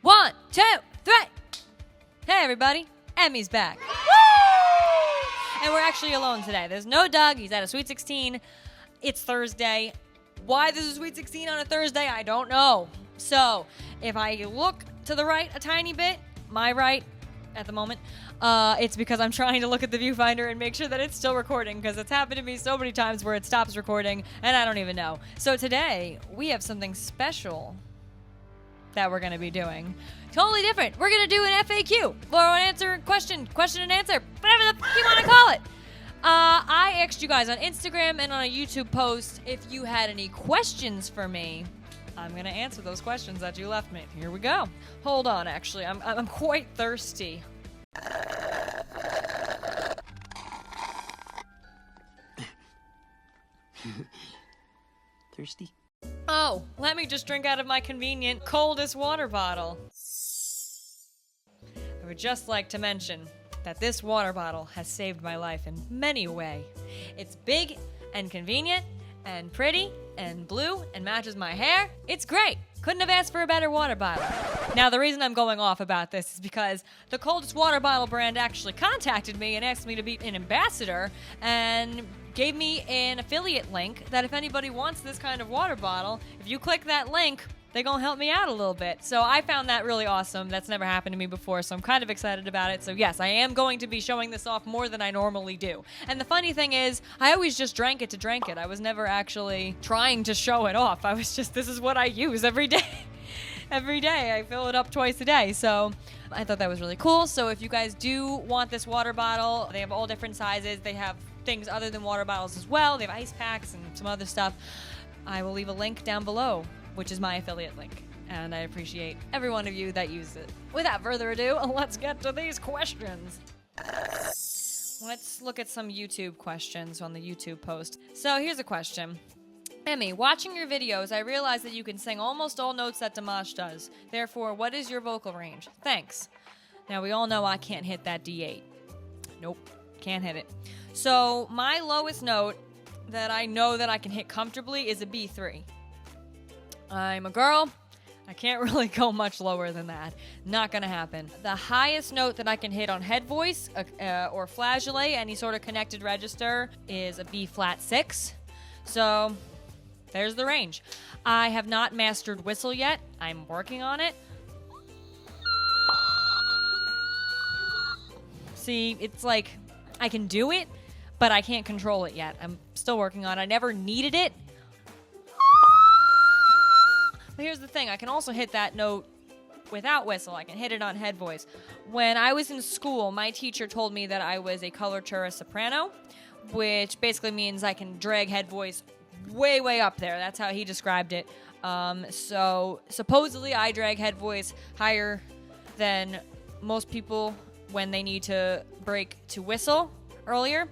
1, 2, 3. Hey, everybody. Emi's back. Woo! And we're actually alone today. There's no Doug. He's at a Sweet 16. It's Thursday. Why there's a Sweet 16 on a Thursday, I don't know. So, if I look to the right a tiny bit, my right at the moment, it's because I'm trying to look at the viewfinder and make sure that it's still recording, because it's happened to me so many times where it stops recording and I don't even know. So today, we have something special that we're going to be doing. Totally different. We're going to do an FAQ, or an answer, question and answer, whatever the f*** you want to call it. I asked you guys on Instagram and on a YouTube post if you had any questions for me. I'm going to answer those questions that you left me. Here we go. Hold on, actually. I'm quite thirsty. Thirsty? Oh, let me just drink out of my convenient Coldest water bottle. I would just like to mention that this water bottle has saved my life in many a way. It's big and convenient and pretty and blue and matches my hair. It's great. Couldn't have asked for a better water bottle. Now, the reason I'm going off about this is because the Coldest water bottle brand actually contacted me and asked me to be an ambassador and gave me an affiliate link that if anybody wants this kind of water bottle, if you click that link, they're going to help me out a little bit. So I found that really awesome. That's never happened to me before, so I'm kind of excited about it. So yes, I am going to be showing this off more than I normally do. And the funny thing is, I always just drank it to drink it. I was never actually trying to show it off. I was just, this is what I use every day. Every day. I fill it up twice a day. So I thought that was really cool. So if you guys do want this water bottle, they have all different sizes. They have things other than water bottles as well. They have ice packs and some other stuff. I will leave a link down below, which is my affiliate link, and I appreciate every one of you that use it. Without further ado, let's get to these questions. Let's look at some YouTube questions on the YouTube post. So here's a question. Emi, watching your videos, I realize that you can sing almost all notes that Damash does. Therefore, what is your vocal range? Thanks. Now, we all know I can't hit that D8. Nope, can't hit it. So my lowest note that I know that I can hit comfortably is a B3. I'm a girl. I can't really go much lower than that. Not gonna happen. The highest note that I can hit on head voice or flageolet, any sort of connected register, is a B flat 6. So there's the range. I have not mastered whistle yet. I'm working on it. See, it's like I can do it, but I can't control it yet. I'm still working on it. I never needed it. But here's the thing, I can also hit that note without whistle. I can hit it on head voice. When I was in school, my teacher told me that I was a coloratura soprano, which basically means I can drag head voice way, way up there. That's how he described it. So supposedly I drag head voice higher than most people when they need to break to whistle earlier.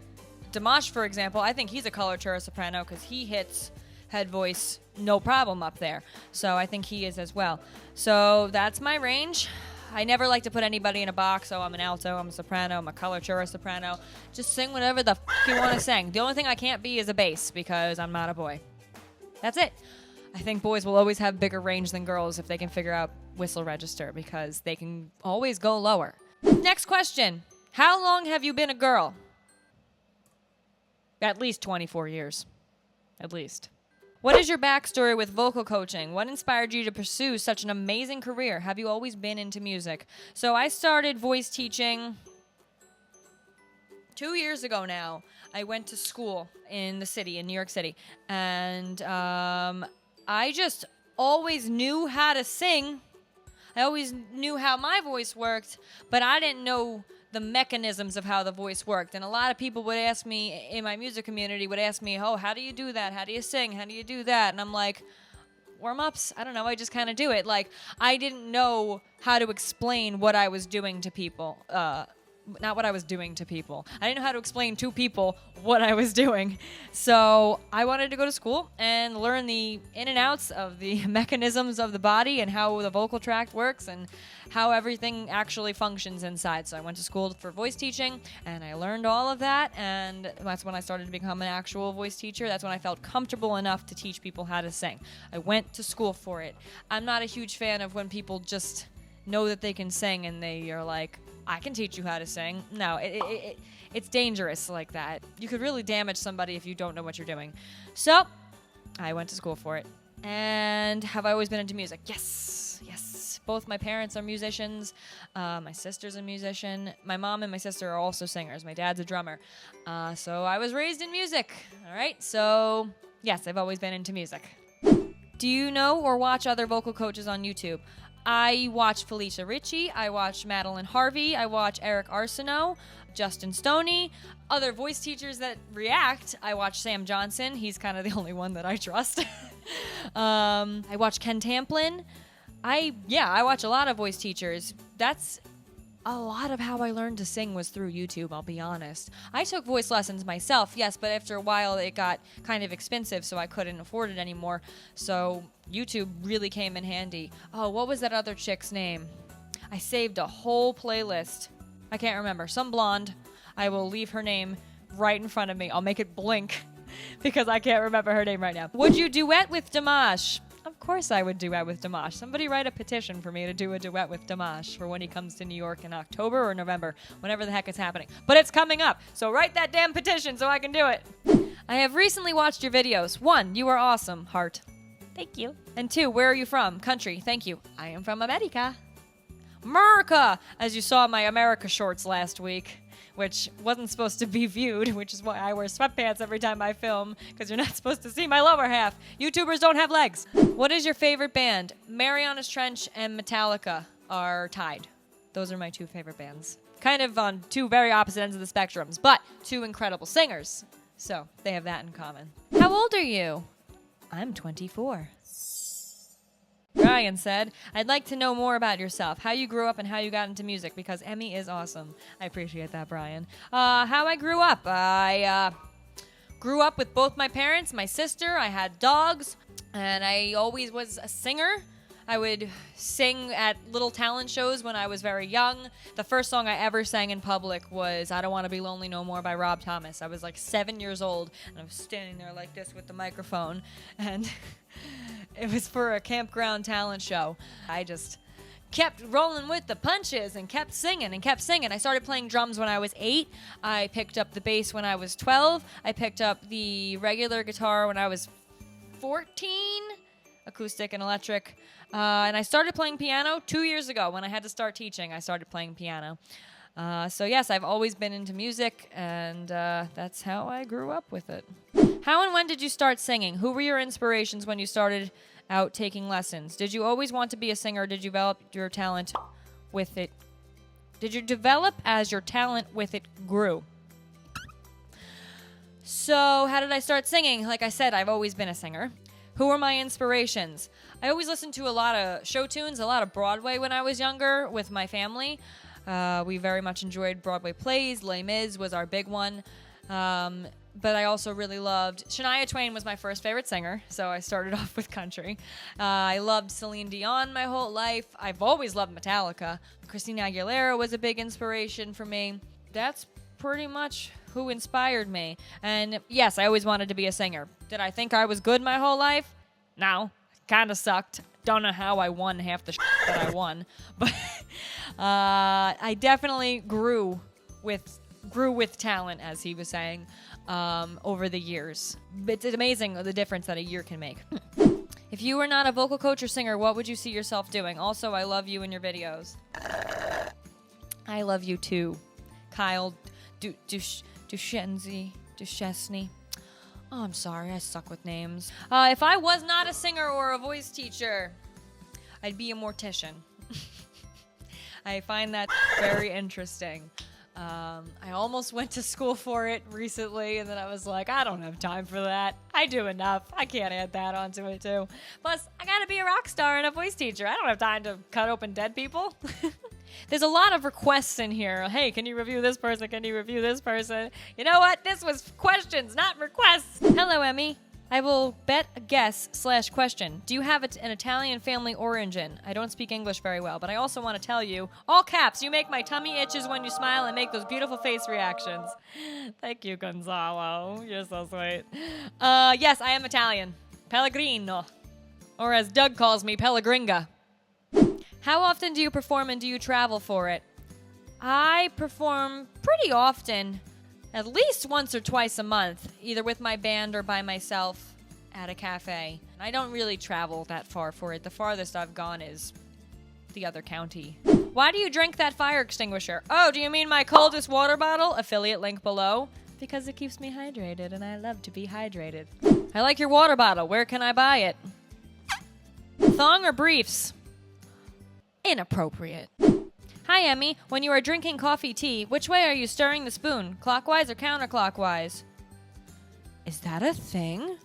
Dimash, for example, I think he's a coloratura soprano because he hits head voice no problem up there. So I think he is as well. So that's my range. I never like to put anybody in a box. So I'm an alto, I'm a soprano, I'm a coloratura soprano. Just sing whatever the f*** you want to sing. The only thing I can't be is a bass because I'm not a boy. That's it. I think boys will always have bigger range than girls if they can figure out whistle register because they can always go lower. Next question. How long have you been a girl? At least 24 years. At least. What is your backstory with vocal coaching? What inspired you to pursue such an amazing career? Have you always been into music? So I started voice teaching 2 years ago now. I went to school in the city, in New York City. And I just always knew how to sing. I always knew how my voice worked, but I didn't know the mechanisms of how the voice worked. And a lot of people would ask me, in my music community, would ask me, oh, how do you do that? How do you sing? How do you do that? And I'm like, warm-ups? I don't know. I just kind of do it. Like, I didn't know how to explain what I was doing to people. Not what I was doing to people. I didn't know how to explain to people what I was doing. So I wanted to go to school and learn the in and outs of the mechanisms of the body and how the vocal tract works and how everything actually functions inside. So I went to school for voice teaching and I learned all of that, and that's when I started to become an actual voice teacher. That's when I felt comfortable enough to teach people how to sing. I went to school for it. I'm not a huge fan of when people just know that they can sing and they are like, I can teach you how to sing. No, it's dangerous like that. You could really damage somebody if you don't know what you're doing. So, I went to school for it. And have I always been into music? Yes. Both my parents are musicians. My sister's a musician. My mom and my sister are also singers. My dad's a drummer. So I was raised in music. All right. So, yes, I've always been into music. Do you know or watch other vocal coaches on YouTube? I watch Felicia Ritchie. I watch Madeline Harvey. I watch Eric Arsenault, Justin Stoney. Other voice teachers that react, I watch Sam Johnson. He's kind of the only one that I trust. I watch Ken Tamplin. I watch a lot of voice teachers. That's a lot of how I learned to sing was through YouTube, I'll be honest. I took voice lessons myself, yes, but after a while it got kind of expensive, so I couldn't afford it anymore. So YouTube really came in handy. Oh, what was that other chick's name? I saved a whole playlist. I can't remember. Some blonde. I will leave her name right in front of me. I'll make it blink because I can't remember her name right now. Would you duet with Damash? Of course I would duet with Damash. Somebody write a petition for me to do a duet with Damash for when he comes to New York in October or November, whenever the heck it's happening. But it's coming up, so write that damn petition so I can do it. I have recently watched your videos. 1, you are awesome, heart. Thank you. And 2, where are you from? Country, thank you. I am from America. America! As you saw my America shorts last week, which wasn't supposed to be viewed, which is why I wear sweatpants every time I film, because you're not supposed to see my lower half. YouTubers don't have legs. What is your favorite band? Marianas Trench and Metallica are tied. Those are my 2 favorite bands. Kind of on 2 very opposite ends of the spectrums, but 2 incredible singers. So they have that in common. How old are you? I'm 24. Brian said, I'd like to know more about yourself, how you grew up and how you got into music, because Emi is awesome. I appreciate that, Brian. How I grew up. I grew up with both my parents, my sister. I had dogs, and I always was a singer. I would sing at little talent shows when I was very young. The first song I ever sang in public was I Don't Want to Be Lonely No More by Rob Thomas. I was like 7 years old, and I was standing there like this with the microphone, and it was for a campground talent show. I just kept rolling with the punches and kept singing and kept singing. I started playing drums when I was 8. I picked up the bass when I was 12. I picked up the regular guitar when I was 14, acoustic and electric. And I started playing piano 2 years ago when I had to start teaching. I started playing piano. So yes, I've always been into music, and that's how I grew up with it. How and when did you start singing? Who were your inspirations when you started out taking lessons? Did you always want to be a singer? Or did you develop your talent with it? Did you develop as your talent with it grew? So how did I start singing? Like I said, I've always been a singer. Who were my inspirations? I always listened to a lot of show tunes, a lot of Broadway when I was younger with my family. We very much enjoyed Broadway plays. Les Mis was our big one. But I also really loved... Shania Twain was my first favorite singer, so I started off with country. I loved Celine Dion my whole life. I've always loved Metallica. Christina Aguilera was a big inspiration for me. That's pretty much who inspired me. And yes, I always wanted to be a singer. Did I think I was good my whole life? No. Kind of sucked. Don't know how I won half the shit that I won. But I definitely grew with talent, as he was saying, over the years. It's amazing the difference that a year can make. If you were not a vocal coach or singer, what would you see yourself doing? Also, I love you in your videos. I love you too. Kyle Duchesne. Oh, I'm sorry, I suck with names. If I was not a singer or a voice teacher, I'd be a mortician. I find that very interesting. I almost went to school for it recently, and then I was like, I don't have time for that. I do enough. I can't add that onto it, too. Plus, I gotta be a rock star and a voice teacher. I don't have time to cut open dead people. There's a lot of requests in here. Hey, can you review this person? Can you review this person? You know what? This was questions, not requests. Hello, Emi. I will bet a guess/question. Do you have an Italian family origin? I don't speak English very well, but I also want to tell you, all caps, you make my tummy itches when you smile and make those beautiful face reactions. Thank you, Gonzalo. You're so sweet. Yes, I am Italian. Pellegrino. Or as Doug calls me, Pellegringa. How often do you perform and do you travel for it? I perform pretty often, at least once or twice a month, either with my band or by myself at a cafe. I don't really travel that far for it. The farthest I've gone is the other county. Why do you drink that fire extinguisher? Oh, do you mean my Coldest water bottle? Affiliate link below. Because it keeps me hydrated, and I love to be hydrated. I like your water bottle. Where can I buy it? Thong or briefs? Inappropriate. Hi, Emmy. When you are drinking coffee tea, which way are you stirring the spoon? Clockwise or counterclockwise? Is that a thing?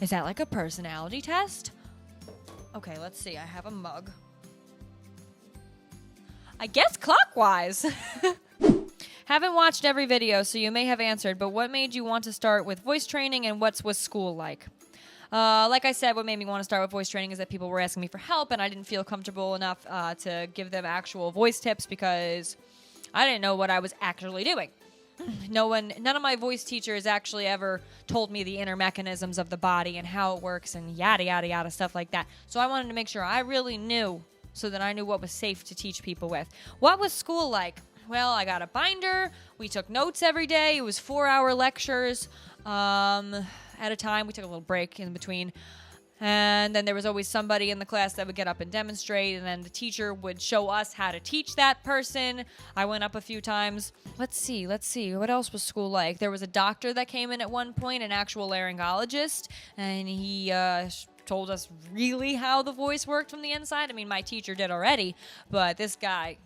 Is that like a personality test? Okay, let's see. I have a mug. I guess clockwise. Haven't watched every video, so you may have answered, but what made you want to start with voice training, and what's with school like? Like I said, what made me want to start with voice training is that people were asking me for help, and I didn't feel comfortable enough to give them actual voice tips because I didn't know what I was actually doing. None of my voice teachers actually ever told me the inner mechanisms of the body and how it works and yada, yada, yada, stuff like that. So I wanted to make sure I really knew so that I knew what was safe to teach people with. What was school like? Well, I got a binder. We took notes every day. It was 4-hour lectures at a time. We took a little break in between. And then there was always somebody in the class that would get up and demonstrate, and then the teacher would show us how to teach that person. I went up a few times. Let's see. What else was school like? There was a doctor that came in at one point, an actual laryngologist, and he told us really how the voice worked from the inside. I mean, my teacher did already, but this guy,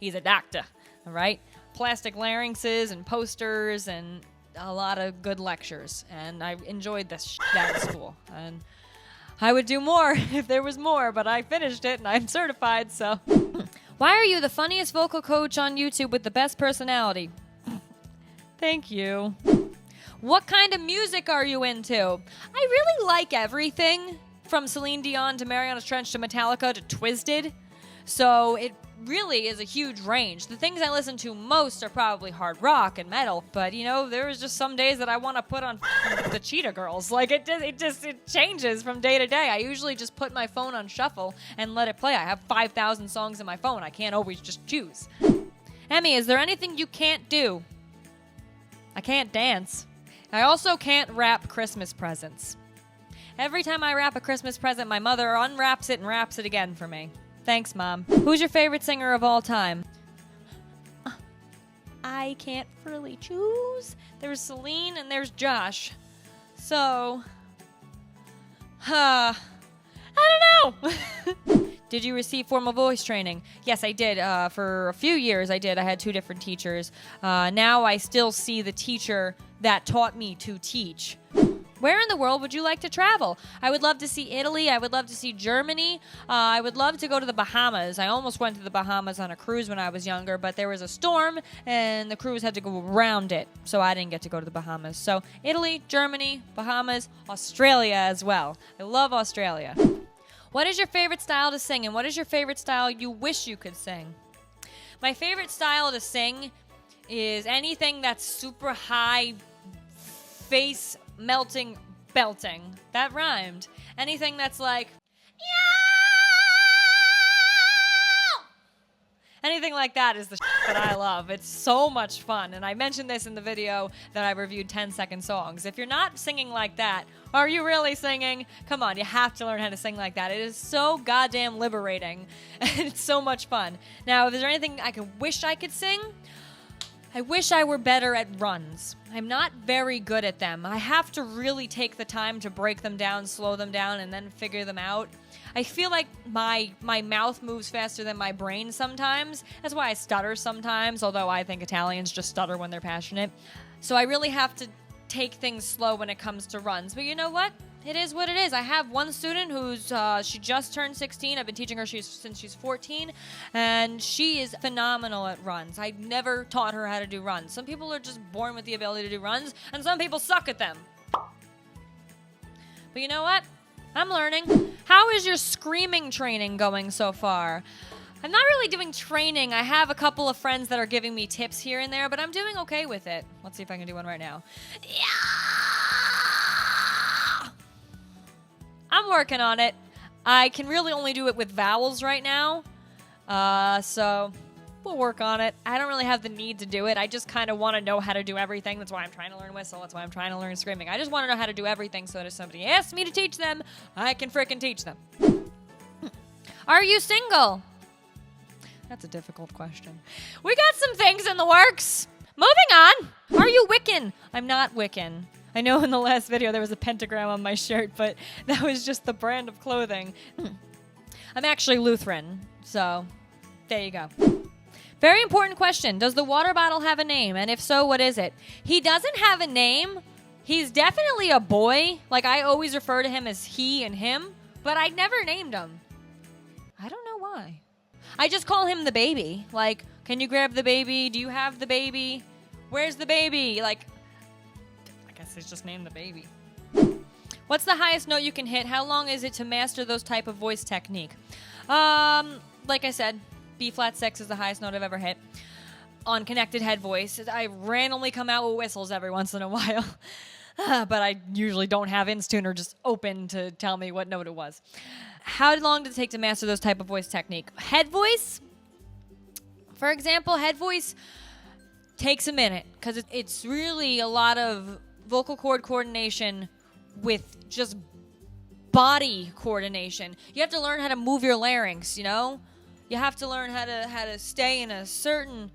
he's a doctor, all right? Plastic larynxes and posters and a lot of good lectures, and I enjoyed this at school. And I would do more if there was more, but I finished it and I'm certified, so. Why are you the funniest vocal coach on YouTube with the best personality? Thank you. What kind of music are you into? I really like everything, from Celine Dion to Mariana Trench to Metallica to Twisted. So it really is a huge range. The things I listen to most are probably hard rock and metal, but you know, there's just some days that I want to put on the Cheetah Girls. Like it changes from day to day. I usually just put my phone on shuffle and let it play. I have 5,000 songs in my phone. I can't always just choose. Emmy, is there anything you can't do? I can't dance. I also can't wrap Christmas presents. Every time I wrap a Christmas present, my mother unwraps it and wraps it again for me. Thanks, Mom. Who's your favorite singer of all time? I can't really choose. There's Celine and there's Josh. So, I don't know. Did you receive formal voice training? Yes, I did. For a few years, I did. I had 2 different teachers. Now I still see the teacher that taught me to teach. Where in the world would you like to travel? I would love to see Italy. I would love to see Germany. I would love to go to the Bahamas. I almost went to the Bahamas on a cruise when I was younger, but there was a storm and the cruise had to go around it, so I didn't get to go to the Bahamas. So Italy, Germany, Bahamas, Australia as well. I love Australia. What is your favorite style to sing, and what is your favorite style you wish you could sing? My favorite style to sing is anything that's super high, face melting, belting. That rhymed. Anything that's like, yeah! Anything like that is the that I love. It's so much fun. And I mentioned this in the video that I reviewed 10-second songs. If you're not singing like that, are you really singing? Come on, you have to learn how to sing like that. It is so goddamn liberating. And it's so much fun. Now, if there's anything I wish I could sing, I wish I were better at runs. I'm not very good at them. I have to really take the time to break them down, slow them down, and then figure them out. I feel like my mouth moves faster than my brain sometimes. That's why I stutter sometimes, although I think Italians just stutter when they're passionate. So I really have to take things slow when it comes to runs. But you know what? It is what it is. I have one student who's, she just turned 16. I've been teaching her since she's 14, and she is phenomenal at runs. I never taught her how to do runs. Some people are just born with the ability to do runs, and some people suck at them. But you know what? I'm learning. How is your screaming training going so far? I'm not really doing training. I have a couple of friends that are giving me tips here and there, but I'm doing okay with it. Let's see if I can do one right now. Yeah! I'm working on it. I can really only do it with vowels right now. So we'll work on it. I don't really have the need to do it. I just kind of want to know how to do everything. That's why I'm trying to learn whistle. That's why I'm trying to learn screaming. I just want to know how to do everything so that if somebody asks me to teach them, I can frickin' teach them. Are you single? That's a difficult question. We got some things in the works. Moving on. Are you Wiccan? I'm not Wiccan. I know in the last video there was a pentagram on my shirt, but that was just the brand of clothing. I'm actually Lutheran, so there you go. Very important question. Does the water bottle have a name? And if so, what is it? He doesn't have a name. He's definitely a boy. Like, I always refer to him as he and him, but I never named him. I don't know why. I just call him the baby. Like, can you grab the baby? Do you have the baby? Where's the baby? Like, I guess he's just named the baby. What's the highest note you can hit? How long is it to master those type of voice technique? Like I said, B flat 6 is the highest note I've ever hit on connected head voice. I randomly come out with whistles every once in a while, but I usually don't have Instuner just open to tell me what note it was. How long did it take to master those type of voice technique? Head voice, for example, head voice takes a minute because it's really a lot of vocal cord coordination with just body coordination. You have to learn how to move your larynx, you know? You have to learn how to stay in a certain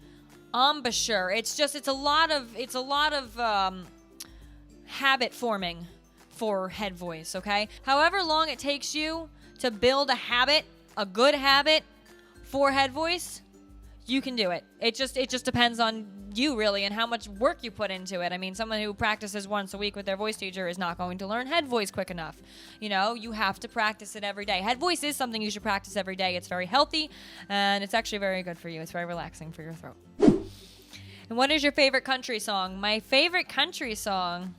embouchure. It's a lot of habit forming for head voice, okay? However long it takes you to build a habit, a good habit for head voice, you can do it. It just depends on you, really, and how much work you put into it. I mean, someone who practices once a week with their voice teacher is not going to learn head voice quick enough. You know, you have to practice it every day. Head voice is something you should practice every day. It's very healthy, and it's actually very good for you. It's very relaxing for your throat. And what is your favorite country song? My favorite country song?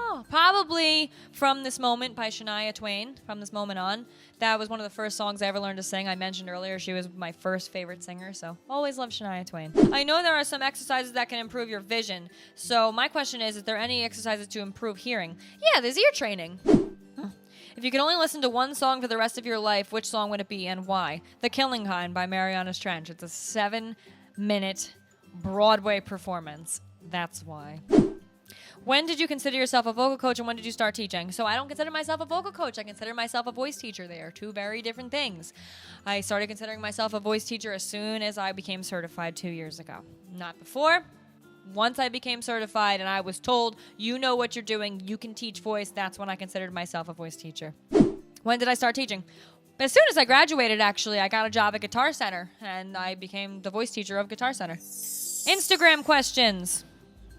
Oh, probably From This Moment by Shania Twain, From This Moment On. That was one of the first songs I ever learned to sing. I mentioned earlier she was my first favorite singer, so always loved Shania Twain. I know there are some exercises that can improve your vision, so my question is there any exercises to improve hearing? Yeah, there's ear training. If you could only listen to one song for the rest of your life, which song would it be and why? The Killing Kind by Marianas Trench. It's a 7-minute Broadway performance. That's why. When did you consider yourself a vocal coach and when did you start teaching? So I don't consider myself a vocal coach. I consider myself a voice teacher. They are two very different things. I started considering myself a voice teacher as soon as I became certified 2 years ago. Not before. Once I became certified and I was told, you know what you're doing, you can teach voice, that's when I considered myself a voice teacher. When did I start teaching? As soon as I graduated, actually, I got a job at Guitar Center and I became the voice teacher of Guitar Center. Instagram questions.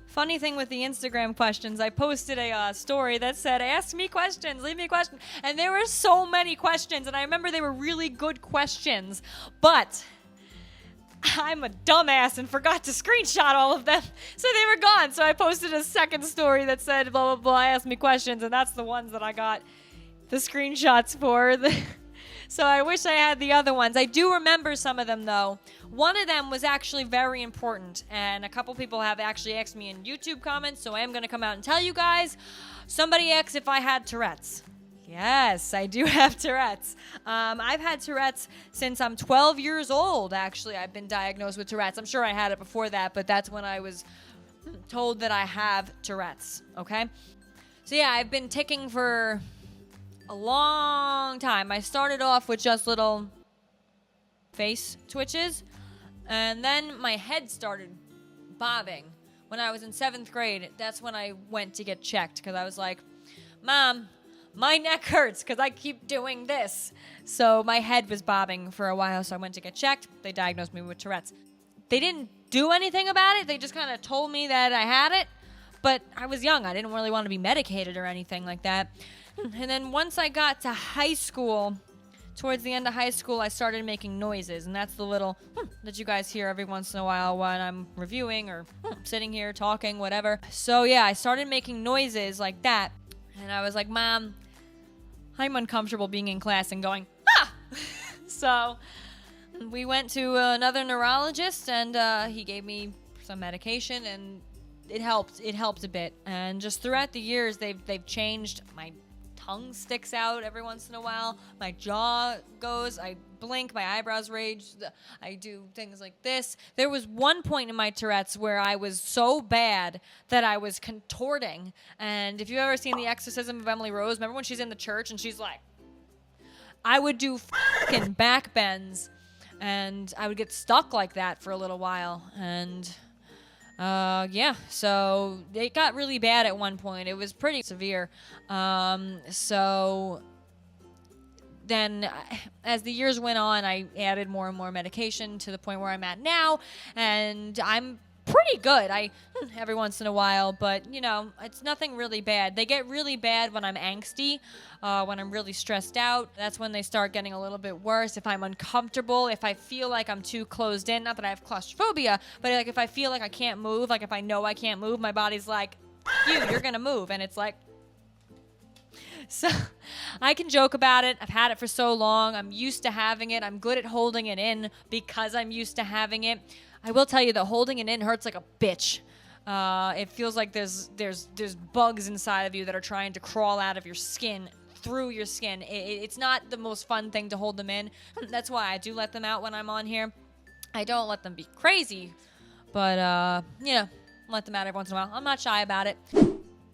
Funny thing with the Instagram questions, I posted a story that said, ask me questions, leave me a question. And there were so many questions, and I remember they were really good questions. But I'm a dumbass and forgot to screenshot all of them, so they were gone. So I posted a second story that said, blah, blah, blah, ask me questions, and that's the ones that I got the screenshots for. So I wish I had the other ones. I do remember some of them, though. One of them was actually very important, and a couple people have actually asked me in YouTube comments, so I am going to come out and tell you guys. Somebody asked if I had Tourette's. Yes, I do have Tourette's. I've had Tourette's since I'm 12 years old, actually. I've been diagnosed with Tourette's. I'm sure I had it before that, but that's when I was told that I have Tourette's, okay? So yeah, I've been ticking for a long time. I started off with just little face twitches, and then my head started bobbing. When I was in 7th grade, that's when I went to get checked, because I was like, Mom, my neck hurts because I keep doing this. So my head was bobbing for a while, so I went to get checked. They diagnosed me with Tourette's. They didn't do anything about it. They just kind of told me that I had it, but I was young. I didn't really want to be medicated or anything like that. And then once I got to high school, towards the end of high school, I started making noises, and that's the little that you guys hear every once in a while when I'm reviewing or sitting here talking, whatever. So yeah, I started making noises like that, and I was like, Mom, I'm uncomfortable being in class and going, ah! So we went to another neurologist, and he gave me some medication, and it helped. It helped a bit. And just throughout the years, they've changed my tongue sticks out every once in a while. My jaw goes. I blink. My eyebrows raise. I do things like this. There was one point in my Tourette's where I was so bad that I was contorting. And if you've ever seen The Exorcism of Emily Rose, remember when she's in the church and she's like, I would do fucking back bends, and I would get stuck like that for a little while. And yeah, so it got really bad at one point. It was pretty severe. So then as the years went on, I added more and more medication to the point where I'm at now, and I'm pretty good. Every once in a while, but you know, it's nothing really bad. They get really bad when I'm angsty, when I'm really stressed out. That's when they start getting a little bit worse. If I'm uncomfortable, if I feel like I'm too closed in, not that I have claustrophobia, but like if I feel like I can't move, like if I know I can't move, my body's like, you're gonna move, and it's like, so I can joke about it. I've had it for so long. I'm used to having it. I'm good at holding it in because I'm used to having it. I will tell you that holding it in hurts like a bitch. It feels like there's bugs inside of you that are trying to crawl out of your skin, through your skin. It's not the most fun thing to hold them in. That's why I do let them out when I'm on here. I don't let them be crazy, but you know, let them out every once in a while. I'm not shy about it.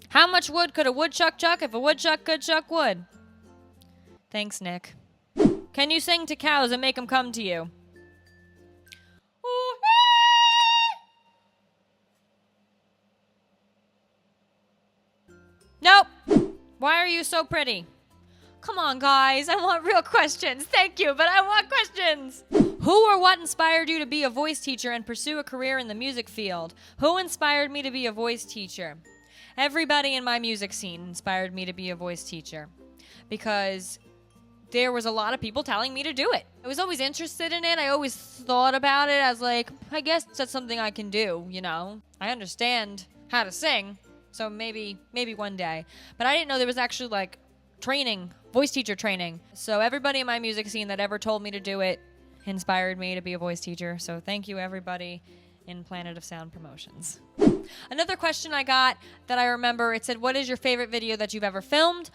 How much wood could a woodchuck chuck if a woodchuck could chuck wood? Thanks, Nick. Can you sing to cows and make them come to you? Nope. Why are you so pretty? Come on, guys. I want real questions. Thank you, but I want questions. Who or what inspired you to be a voice teacher and pursue a career in the music field? Who inspired me to be a voice teacher? Everybody in my music scene inspired me to be a voice teacher because there was a lot of people telling me to do it. I was always interested in it. I always thought about it as like, I guess that's something I can do, you know? I understand how to sing, so maybe one day. But I didn't know there was actually like training, voice teacher training. So everybody in my music scene that ever told me to do it inspired me to be a voice teacher. So thank you, everybody in Planet of Sound Promotions. Another question I got that I remember, it said, what is your favorite video that you've ever filmed?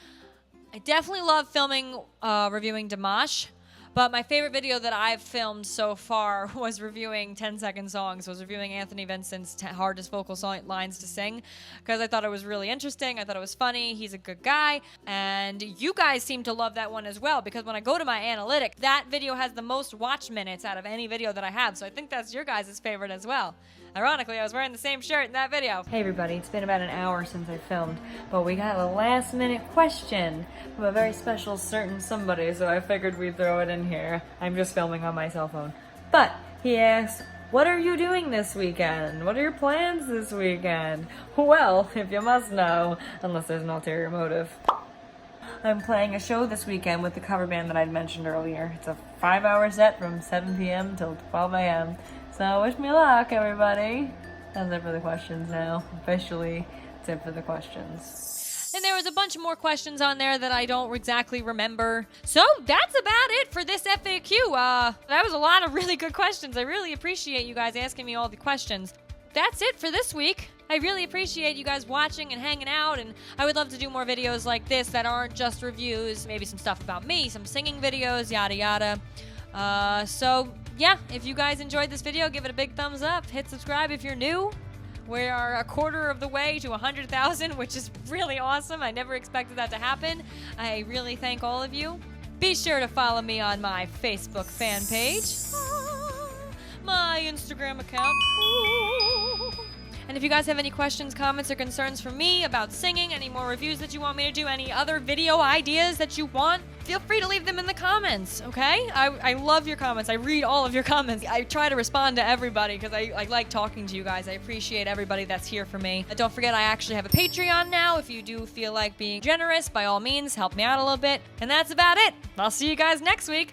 I definitely love filming, reviewing Damash, but my favorite video that I've filmed so far was reviewing 10-second songs. I was reviewing Anthony Vincent's hardest vocal lines to sing because I thought it was really interesting. I thought it was funny. He's a good guy. And you guys seem to love that one as well because when I go to my analytics, that video has the most watch minutes out of any video that I have. So I think that's your guys' favorite as well. Ironically, I was wearing the same shirt in that video. Hey everybody, it's been about an hour since I filmed, but we got a last minute question from a very special certain somebody, so I figured we'd throw it in here. I'm just filming on my cell phone. But he asked, what are you doing this weekend? What are your plans this weekend? Well, if you must know, unless there's an ulterior motive. I'm playing a show this weekend with the cover band that I'd mentioned earlier. It's a 5-hour set from 7 p.m. till 12 a.m. So wish me luck, everybody. That's it for the questions now. Officially, that's it for the questions. And there was a bunch more questions on there that I don't exactly remember. So that's about it for this FAQ. That was a lot of really good questions. I really appreciate you guys asking me all the questions. That's it for this week. I really appreciate you guys watching and hanging out, and I would love to do more videos like this that aren't just reviews, maybe some stuff about me, some singing videos, yada yada. So yeah, if you guys enjoyed this video, give it a big thumbs up, hit subscribe if you're new. We are a quarter of the way to 100,000, which is really awesome. I never expected that to happen. I really thank all of you. Be sure to follow me on my Facebook fan page, my Instagram account. And if you guys have any questions, comments, or concerns for me about singing, any more reviews that you want me to do, any other video ideas that you want, feel free to leave them in the comments, okay? I love your comments. I read all of your comments. I try to respond to everybody because I like talking to you guys. I appreciate everybody that's here for me. Don't forget, I actually have a Patreon now. If you do feel like being generous, by all means, help me out a little bit. And that's about it. I'll see you guys next week.